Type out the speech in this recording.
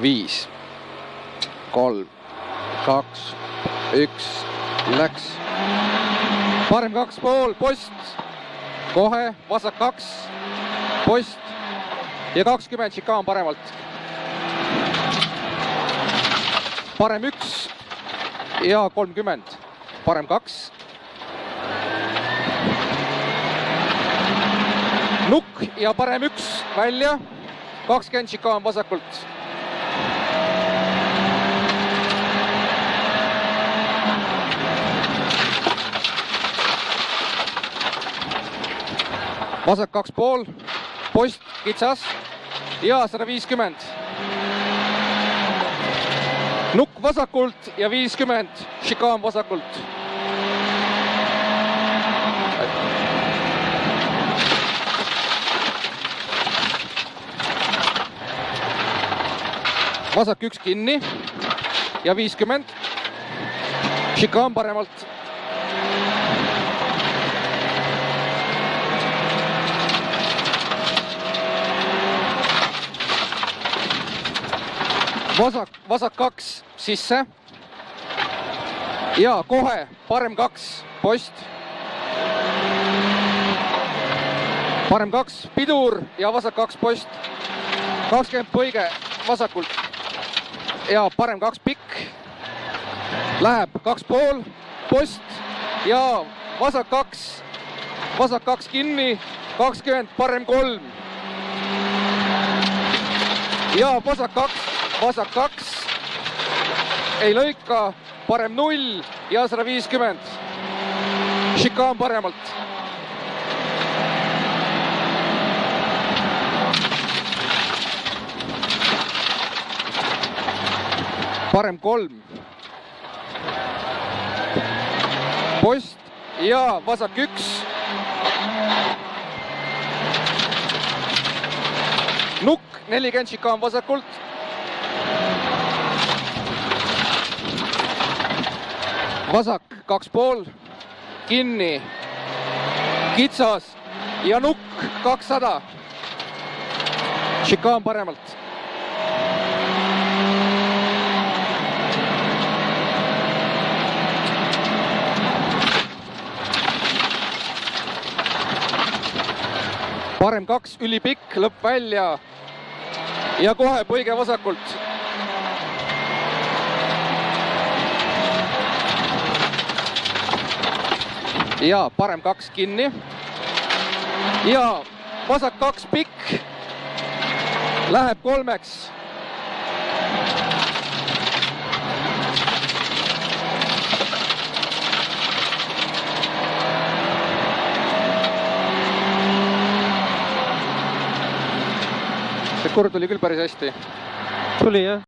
5, 3, 2, 1, läks. Parem 2,5, post. Kohe, vasak 2, post. Ja 20 šikaan paremalt. Parem 1 ja 30. Parem 2. Nukk ja parem 1 välja. 20 šikaan vasakult. Vasak 2,5, post, kitsas ja 150. Nukk vasakult ja 50, šikaan vasakult. Vasak 1 kinni ja 50, šikaan paremalt. Vasak 2 sisse ja kohe parem 2 post. Parem 2 pidur ja vasak 2 post. 20 põige vasakult ja parem 2 pikk. Läheb 2,5 post ja vasak 2 kinni, 20 parem 3 ja vasak 2 ei lõika, parem 0 ja 150. Šikaan paremalt. Parem 3. Post ja vasak 1. Nukk 40 šikaan vasakult. Vasak 2,5, kinni, kitsas ja nukk 200. Šikaan paremalt. Parem 2 ülipikk, lõpp välja ja kohe põige vasakult. Ja parem 2 kinni ja vasak 2 pikk läheb 3. See kord tuli küll päris hästi. Tuli jah.